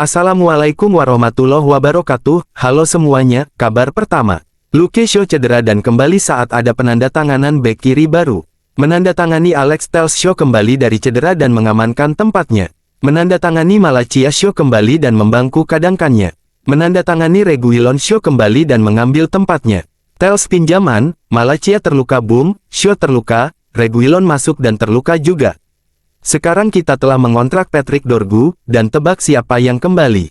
Assalamualaikum warahmatullahi wabarakatuh. Halo semuanya, kabar pertama. Luke Shaw cedera dan kembali saat ada penandatanganan bek kiri baru. Menandatangani Alex Telles Shaw kembali dari cedera dan mengamankan tempatnya. Menandatangani Malacia Shaw kembali dan membangku kadangkannya. Menandatangani Reguilon Shaw kembali dan mengambil tempatnya. Telles pinjaman, Malacia terluka boom, Shaw terluka, Reguilon masuk dan terluka juga. Sekarang kita telah mengontrak Patrick Dorgu, dan tebak siapa yang kembali.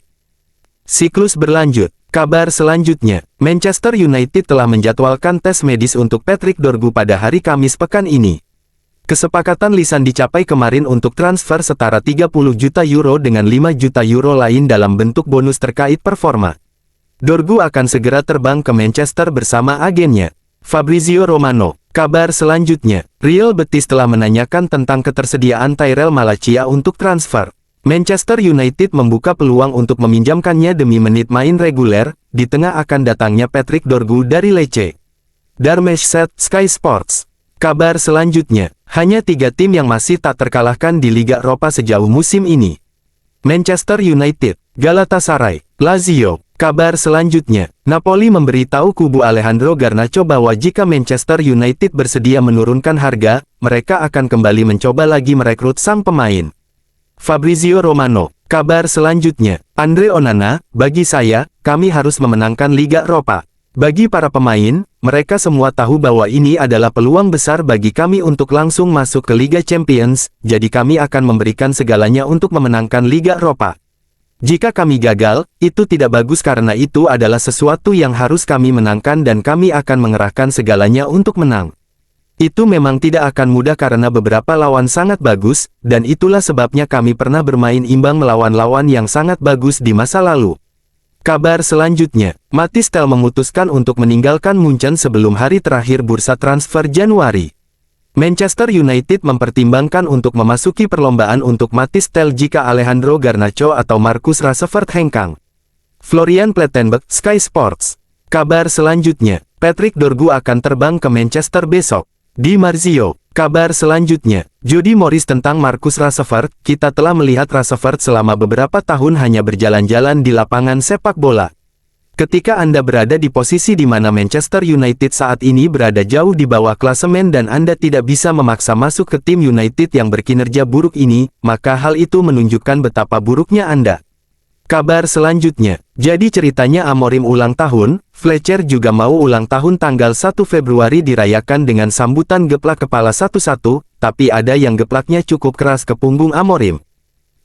Siklus berlanjut. Kabar selanjutnya, Manchester United telah menjadwalkan tes medis untuk Patrick Dorgu pada hari Kamis pekan ini. Kesepakatan lisan dicapai kemarin untuk transfer setara 30 juta euro dengan 5 juta euro lain dalam bentuk bonus terkait performa. Dorgu akan segera terbang ke Manchester bersama agennya, Fabrizio Romano. Kabar selanjutnya, Real Betis telah menanyakan tentang ketersediaan Tyrell Malacia untuk transfer. Manchester United membuka peluang untuk meminjamkannya demi menit main reguler, di tengah akan datangnya Patrick Dorgu dari Lecce. Darmstadt, Sky Sports. Kabar selanjutnya, hanya 3 tim yang masih tak terkalahkan di Liga Eropa sejauh musim ini. Manchester United, Galatasaray, Lazio. Kabar selanjutnya, Napoli memberitahu kubu Alejandro Garnacho bahwa jika Manchester United bersedia menurunkan harga, mereka akan kembali mencoba lagi merekrut sang pemain. Fabrizio Romano. Kabar selanjutnya, Andre Onana, bagi saya, kami harus memenangkan Liga Eropa. Bagi para pemain, mereka semua tahu bahwa ini adalah peluang besar bagi kami untuk langsung masuk ke Liga Champions, jadi kami akan memberikan segalanya untuk memenangkan Liga Eropa. Jika kami gagal, itu tidak bagus karena itu adalah sesuatu yang harus kami menangkan dan kami akan mengerahkan segalanya untuk menang. Itu memang tidak akan mudah karena beberapa lawan sangat bagus, dan itulah sebabnya kami pernah bermain imbang melawan lawan yang sangat bagus di masa lalu. Kabar selanjutnya, Mathys Tel memutuskan untuk meninggalkan Munchen sebelum hari terakhir bursa transfer Januari. Manchester United mempertimbangkan untuk memasuki perlombaan untuk Mathys Tel jika Alejandro Garnacho atau Marcus Rashford hengkang. Florian Plettenberg, Sky Sports. Kabar selanjutnya, Patrick Dorgu akan terbang ke Manchester besok. Di Marzio. Kabar selanjutnya, Jody Morris tentang Marcus Rashford. Kita telah melihat Rashford selama beberapa tahun hanya berjalan-jalan di lapangan sepak bola. Ketika Anda berada di posisi di mana Manchester United saat ini berada jauh di bawah klasemen dan Anda tidak bisa memaksa masuk ke tim United yang berkinerja buruk ini, maka hal itu menunjukkan betapa buruknya Anda. Kabar selanjutnya, jadi ceritanya Amorim ulang tahun, Fletcher juga mau ulang tahun tanggal 1 Februari dirayakan dengan sambutan geplak kepala satu-satu, tapi ada yang geplaknya cukup keras ke punggung Amorim.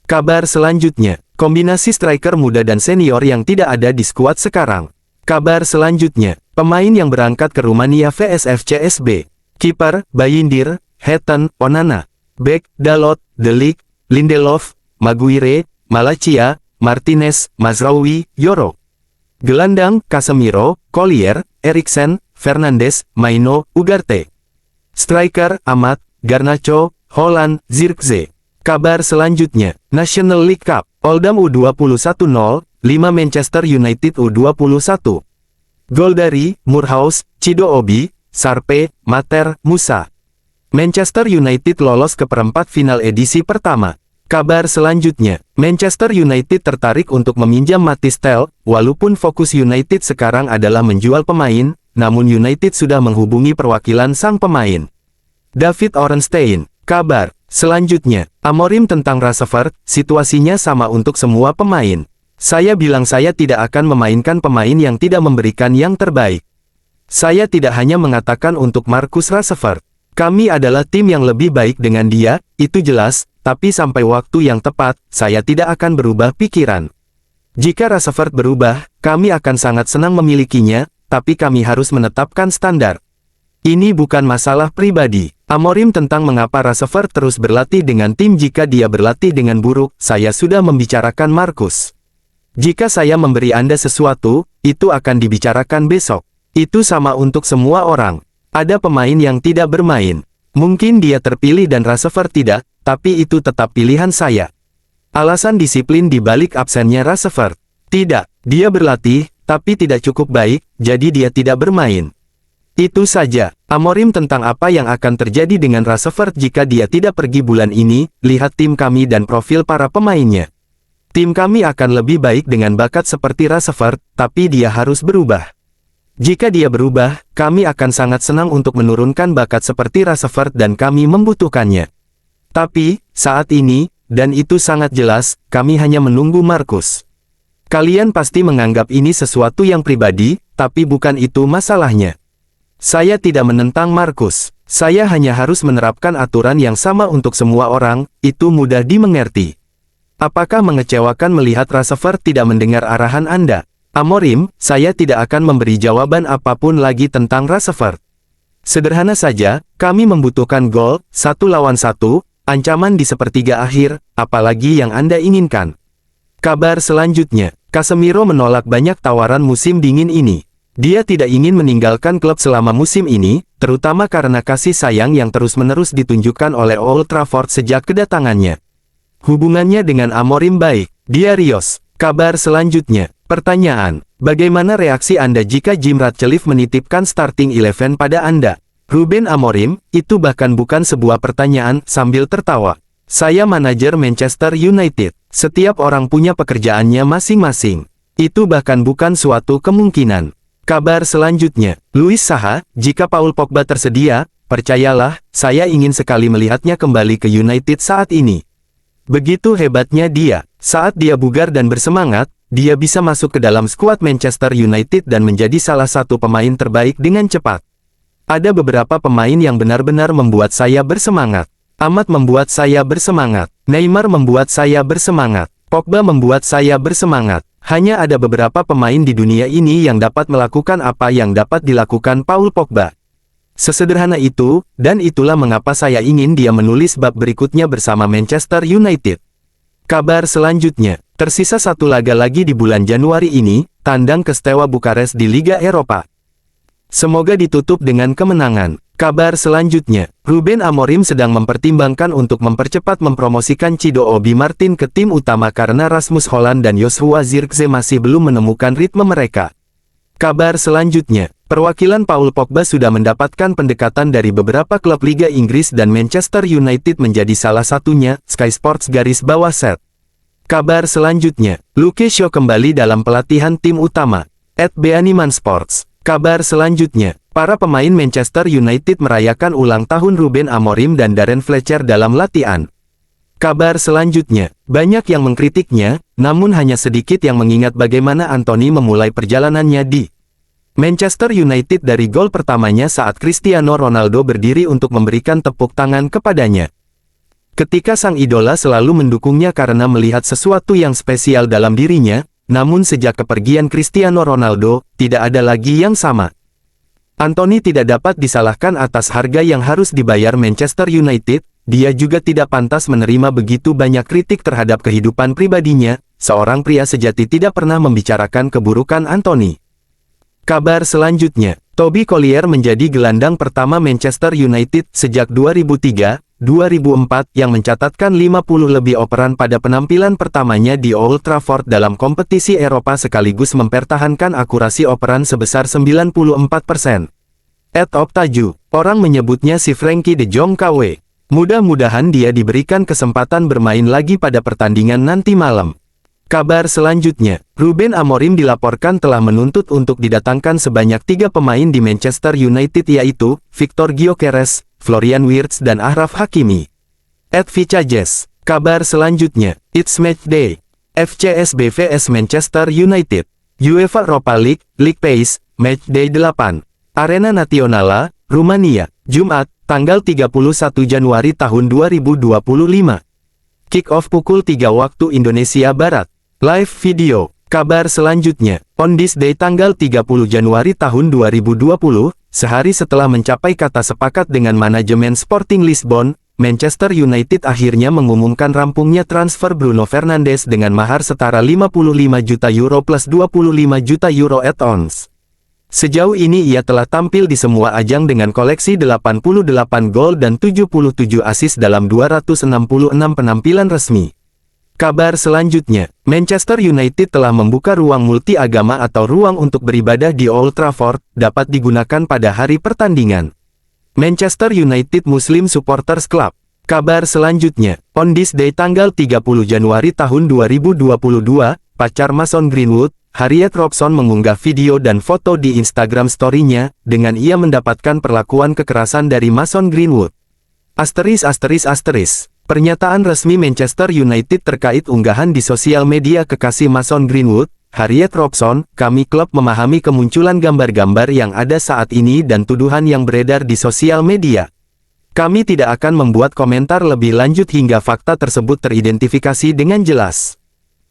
Kabar selanjutnya, kombinasi striker muda dan senior yang tidak ada di skuad sekarang. Kabar selanjutnya, pemain yang berangkat ke Rumania vs FCSB. Kiper, Bayindir, Hetten, Onana. Bek, Dalot, De Ligt, Lindelof, Maguire, Malacia, Martinez, Mazraoui, Yoro. Gelandang, Casemiro, Collier, Eriksen, Fernandes, Maino, Ugarte. Striker, Amat, Garnacho, Holland, Zirkzee. Kabar selanjutnya, National League Cup, Oldham U21-0, 5 Manchester United U21. Gol dari, Moorhouse, Chido Obi, Sarpe, Mater, Musa. Manchester United lolos ke perempat final edisi pertama. Kabar selanjutnya, Manchester United tertarik untuk meminjam Mathys Tel, walaupun fokus United sekarang adalah menjual pemain, namun United sudah menghubungi perwakilan sang pemain. David Ornstein. Kabar selanjutnya, Amorim tentang Rashford, situasinya sama untuk semua pemain. Saya bilang saya tidak akan memainkan pemain yang tidak memberikan yang terbaik. Saya tidak hanya mengatakan untuk Marcus Rashford. Kami adalah tim yang lebih baik dengan dia, itu jelas, tapi sampai waktu yang tepat, saya tidak akan berubah pikiran. Jika Rashford berubah, kami akan sangat senang memilikinya, tapi kami harus menetapkan standar. Ini bukan masalah pribadi. Amorim tentang mengapa Rashford terus berlatih dengan tim jika dia berlatih dengan buruk, saya sudah membicarakan Marcus. Jika saya memberi Anda sesuatu, itu akan dibicarakan besok. Itu sama untuk semua orang. Ada pemain yang tidak bermain. Mungkin dia terpilih dan Rashford tidak, tapi itu tetap pilihan saya. Alasan disiplin di balik absennya Rashford. Tidak, dia berlatih, tapi tidak cukup baik, jadi dia tidak bermain. Itu saja. Amorim tentang apa yang akan terjadi dengan Rashford jika dia tidak pergi bulan ini, lihat tim kami dan profil para pemainnya. Tim kami akan lebih baik dengan bakat seperti Rashford, tapi dia harus berubah. Jika dia berubah, kami akan sangat senang untuk menurunkan bakat seperti Rashford dan kami membutuhkannya. Tapi, saat ini, dan itu sangat jelas, kami hanya menunggu Marcus. Kalian pasti menganggap ini sesuatu yang pribadi, tapi bukan itu masalahnya. Saya tidak menentang Marcus. Saya hanya harus menerapkan aturan yang sama untuk semua orang, itu mudah dimengerti. Apakah mengecewakan melihat Rashford tidak mendengar arahan Anda? Amorim, saya tidak akan memberi jawaban apapun lagi tentang Rashford. Sederhana saja, kami membutuhkan gol, 1 lawan 1, ancaman di sepertiga akhir, apalagi yang Anda inginkan. Kabar selanjutnya, Casemiro menolak banyak tawaran musim dingin ini. Dia tidak ingin meninggalkan klub selama musim ini, terutama karena kasih sayang yang terus-menerus ditunjukkan oleh Old Trafford sejak kedatangannya. Hubungannya dengan Amorim baik. Diarios. Kabar selanjutnya. Pertanyaan. Bagaimana reaksi Anda jika Jim Ratcliffe menitipkan starting 11 pada Anda? Ruben Amorim, itu bahkan bukan sebuah pertanyaan, sambil tertawa. Saya manajer Manchester United. Setiap orang punya pekerjaannya masing-masing. Itu bahkan bukan suatu kemungkinan. Kabar selanjutnya. Luis Saha, jika Paul Pogba tersedia, percayalah, saya ingin sekali melihatnya kembali ke United saat ini. Begitu hebatnya dia. Saat dia bugar dan bersemangat, dia bisa masuk ke dalam skuad Manchester United dan menjadi salah satu pemain terbaik dengan cepat. Ada beberapa pemain yang benar-benar membuat saya bersemangat. Amat membuat saya bersemangat. Neymar membuat saya bersemangat. Pogba membuat saya bersemangat. Hanya ada beberapa pemain di dunia ini yang dapat melakukan apa yang dapat dilakukan Paul Pogba. Sesederhana itu, dan itulah mengapa saya ingin dia menulis bab berikutnya bersama Manchester United. Kabar selanjutnya, tersisa satu laga lagi di bulan Januari ini, tandang ke Steaua Bukares di Liga Eropa. Semoga ditutup dengan kemenangan. Kabar selanjutnya, Ruben Amorim sedang mempertimbangkan untuk mempercepat mempromosikan Cido Obi Martin ke tim utama karena Rasmus Hojlund dan Joshua Zirkzee masih belum menemukan ritme mereka. Kabar selanjutnya, perwakilan Paul Pogba sudah mendapatkan pendekatan dari beberapa klub Liga Inggris dan Manchester United menjadi salah satunya, Sky Sports _set. Kabar selanjutnya, Luke Shaw kembali dalam pelatihan tim utama. @beaniman Sports. Kabar selanjutnya, para pemain Manchester United merayakan ulang tahun Ruben Amorim dan Darren Fletcher dalam latihan. Kabar selanjutnya, banyak yang mengkritiknya, namun hanya sedikit yang mengingat bagaimana Anthony memulai perjalanannya di Manchester United dari gol pertamanya saat Cristiano Ronaldo berdiri untuk memberikan tepuk tangan kepadanya. Ketika sang idola selalu mendukungnya karena melihat sesuatu yang spesial dalam dirinya, namun sejak kepergian Cristiano Ronaldo, tidak ada lagi yang sama. Anthony tidak dapat disalahkan atas harga yang harus dibayar Manchester United. Dia juga tidak pantas menerima begitu banyak kritik terhadap kehidupan pribadinya. Seorang pria sejati tidak pernah membicarakan keburukan Anthony. Kabar selanjutnya, Toby Collier menjadi gelandang pertama Manchester United sejak 2003-2004 yang mencatatkan 50 lebih operan pada penampilan pertamanya di Old Trafford dalam kompetisi Eropa sekaligus mempertahankan akurasi operan sebesar 94%. @optaju, orang menyebutnya si Frankie de Jong KW. Mudah-mudahan dia diberikan kesempatan bermain lagi pada pertandingan nanti malam. Kabar selanjutnya, Ruben Amorim dilaporkan telah menuntut untuk didatangkan sebanyak 3 pemain di Manchester United yaitu, Victor Gyökeres, Florian Wirtz dan Achraf Hakimi. @vicajes. Kabar selanjutnya, It's Match Day. FCSB vs Manchester United. UEFA Europa League, League Pace, Match Day 8. Arena Națională, Rumania, Jumat, tanggal 31 Januari tahun 2025. Kick-off pukul 3 waktu Indonesia Barat. Live video. Kabar selanjutnya, on this day tanggal 30 Januari tahun 2020, sehari setelah mencapai kata sepakat dengan manajemen Sporting Lisbon, Manchester United akhirnya mengumumkan rampungnya transfer Bruno Fernandes dengan mahar setara 55 juta euro plus 25 juta euro add-ons. Sejauh ini ia telah tampil di semua ajang dengan koleksi 88 gol dan 77 assist dalam 266 penampilan resmi. Kabar selanjutnya, Manchester United telah membuka ruang multi-agama atau ruang untuk beribadah di Old Trafford, dapat digunakan pada hari pertandingan. Manchester United Muslim Supporters Club. Kabar selanjutnya, on this day tanggal 30 Januari tahun 2022, pacar Mason Greenwood, Harriet Robson mengunggah video dan foto di Instagram story-nya, dengan ia mendapatkan perlakuan kekerasan dari Mason Greenwood. Pernyataan resmi Manchester United terkait unggahan di sosial media kekasih Mason Greenwood, Harriet Robson, kami klub memahami kemunculan gambar-gambar yang ada saat ini dan tuduhan yang beredar di sosial media. Kami tidak akan membuat komentar lebih lanjut hingga fakta tersebut teridentifikasi dengan jelas.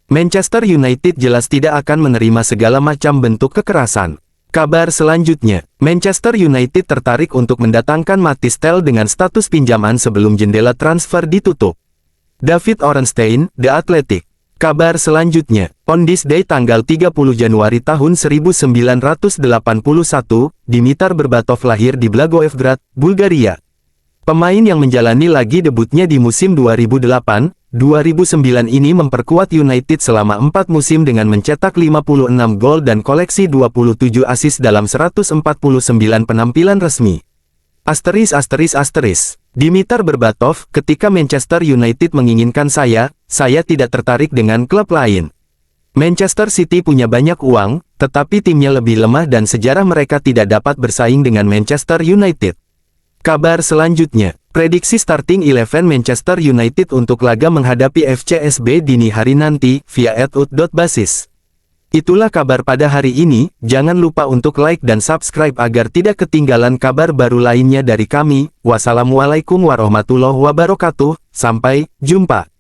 Manchester United jelas tidak akan menerima segala macam bentuk kekerasan. Kabar selanjutnya, Manchester United tertarik untuk mendatangkan Mathys Tel dengan status pinjaman sebelum jendela transfer ditutup. David Ornstein, The Athletic. Kabar selanjutnya, on this day tanggal 30 Januari tahun 1981, Dimitar Berbatov lahir di Blagoevgrad, Bulgaria. Pemain yang menjalani lagi debutnya di musim 2008-2009 ini memperkuat United selama 4 musim dengan mencetak 56 gol dan koleksi 27 assist dalam 149 penampilan resmi. Dimitar Berbatov, ketika Manchester United menginginkan saya tidak tertarik dengan klub lain. Manchester City punya banyak uang, tetapi timnya lebih lemah dan sejarah mereka tidak dapat bersaing dengan Manchester United. Kabar selanjutnya, prediksi starting 11 Manchester United untuk laga menghadapi FCSB dini hari nanti, via @ut.basis. Itulah kabar pada hari ini, jangan lupa untuk like dan subscribe agar tidak ketinggalan kabar baru lainnya dari kami. Wassalamualaikum warahmatullahi wabarakatuh, sampai jumpa.